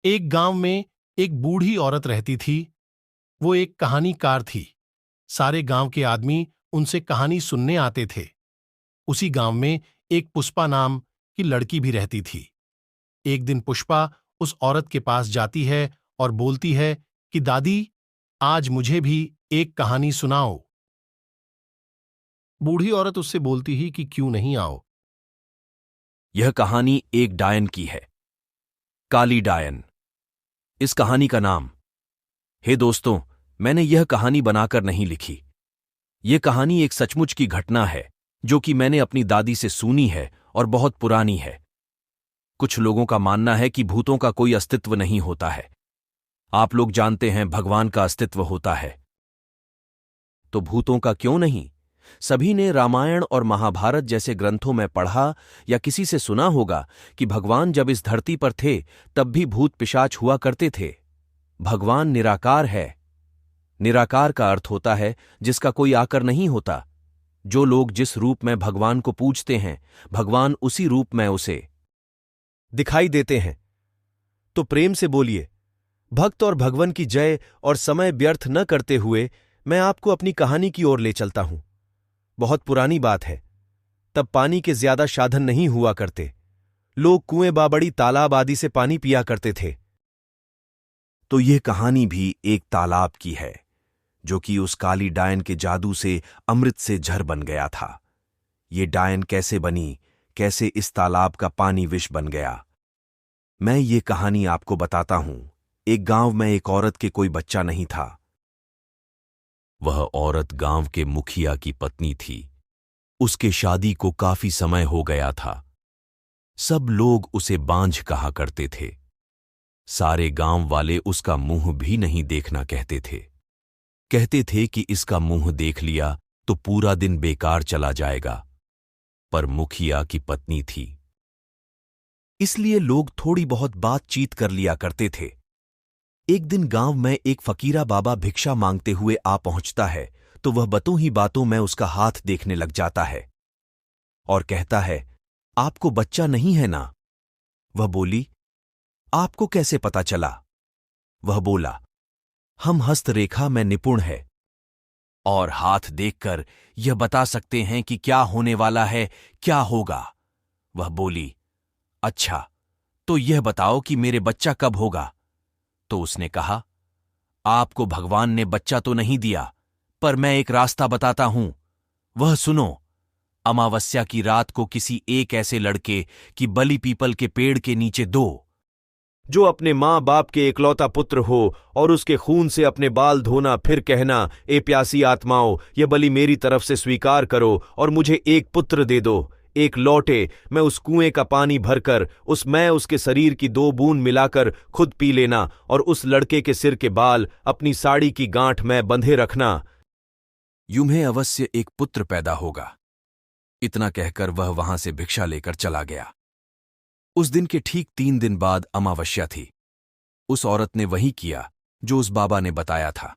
एक गांव में एक बूढ़ी औरत रहती थी। वो एक कहानीकार थी। सारे गांव के आदमी उनसे कहानी सुनने आते थे। उसी गांव में एक पुष्पा नाम की लड़की भी रहती थी। एक दिन पुष्पा उस औरत के पास जाती है और बोलती है कि दादी, आज मुझे भी एक कहानी सुनाओ। बूढ़ी औरत उससे बोलती ही कि क्यों नहीं, आओ। यह कहानी एक डायन की है, काली डायन। इस कहानी का नाम। हे दोस्तों, मैंने यह कहानी बनाकर नहीं लिखी। यह कहानी एक सचमुच की घटना है जो कि मैंने अपनी दादी से सुनी है और बहुत पुरानी है। कुछ लोगों का मानना है कि भूतों का कोई अस्तित्व नहीं होता है। आप लोग जानते हैं भगवान का अस्तित्व होता है, तो भूतों का क्यों नहीं? सभी ने रामायण और महाभारत जैसे ग्रंथों में पढ़ा या किसी से सुना होगा कि भगवान जब इस धरती पर थे तब भी भूत पिशाच हुआ करते थे। भगवान निराकार है। निराकार का अर्थ होता है जिसका कोई आकर नहीं होता। जो लोग जिस रूप में भगवान को पूजते हैं, भगवान उसी रूप में उसे दिखाई देते हैं। तो प्रेम से बोलिए, भक्त और भगवान की जय। और समय व्यर्थ न करते हुए मैं आपको अपनी कहानी की ओर ले चलता हूं। बहुत पुरानी बात है। तब पानी के ज्यादा साधन नहीं हुआ करते। लोग कुएं, बाबड़ी, तालाब आदि से पानी पिया करते थे। तो यह कहानी भी एक तालाब की है जो कि उस काली डायन के जादू से अमृत से झर बन गया था। ये डायन कैसे बनी, कैसे इस तालाब का पानी विष बन गया, मैं ये कहानी आपको बताता हूं। एक गांव में एक औरत के कोई बच्चा नहीं था। वह औरत गांव के मुखिया की पत्नी थी। उसके शादी को काफी समय हो गया था। सब लोग उसे बांझ कहा करते थे। सारे गांव वाले उसका मुंह भी नहीं देखना कहते थे। कहते थे कि इसका मुंह देख लिया तो पूरा दिन बेकार चला जाएगा। पर मुखिया की पत्नी थी, इसलिए लोग थोड़ी बहुत बातचीत कर लिया करते थे। एक दिन गांव में एक फकीरा बाबा भिक्षा मांगते हुए आ पहुंचता है तो वह बातों ही बातों में उसका हाथ देखने लग जाता है और कहता है, आपको बच्चा नहीं है ना? वह बोली, आपको कैसे पता चला? वह बोला, हम हस्तरेखा में निपुण है और हाथ देखकर यह बता सकते हैं कि क्या होने वाला है, क्या होगा। वह बोली, अच्छा, तो यह बताओ कि मेरे बच्चा कब होगा? तो उसने कहा, आपको भगवान ने बच्चा तो नहीं दिया, पर मैं एक रास्ता बताता हूं। वह सुनो। अमावस्या की रात को किसी एक ऐसे लड़के की बलि पीपल के पेड़ के नीचे दो, जो अपने मां बाप के इकलौता पुत्र हो, और उसके खून से अपने बाल धोना, फिर कहना, ए प्यासी आत्माओं, यह बलि मेरी तरफ से स्वीकार करो और मुझे एक पुत्र दे दो। एक लौटे मैं उस कुएं का पानी भरकर उसमें उसके शरीर की 2 बूंद मिलाकर खुद पी लेना और उस लड़के के सिर के बाल अपनी साड़ी की गांठ में बंधे रखना। यूं अवश्य एक पुत्र पैदा होगा। इतना कहकर वह वहां से भिक्षा लेकर चला गया। उस दिन के ठीक 3 दिन बाद अमावस्या थी। उस औरत ने वही किया जो उस बाबा ने बताया था।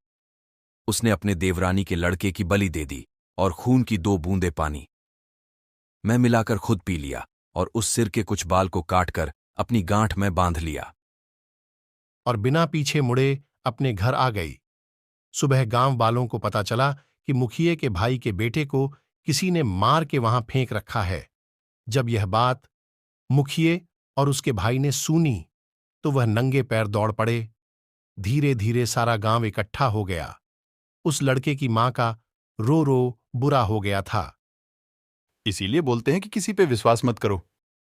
उसने अपने देवरानी के लड़के की बलि दे दी और खून की 2 बूंदें पानी मैं मिलाकर खुद पी लिया और उस सिर के कुछ बाल को काटकर अपनी गांठ में बांध लिया और बिना पीछे मुड़े अपने घर आ गई। सुबह गांव वालों को पता चला कि मुखिए के भाई के बेटे को किसी ने मार के वहां फेंक रखा है। जब यह बात मुखिए और उसके भाई ने सुनी तो वह नंगे पैर दौड़ पड़े। धीरे धीरे सारा गांव इकट्ठा हो गया। उस लड़के की मां का रो रो बुरा हो गया था। इसीलिए बोलते हैं कि किसी पे विश्वास मत करो।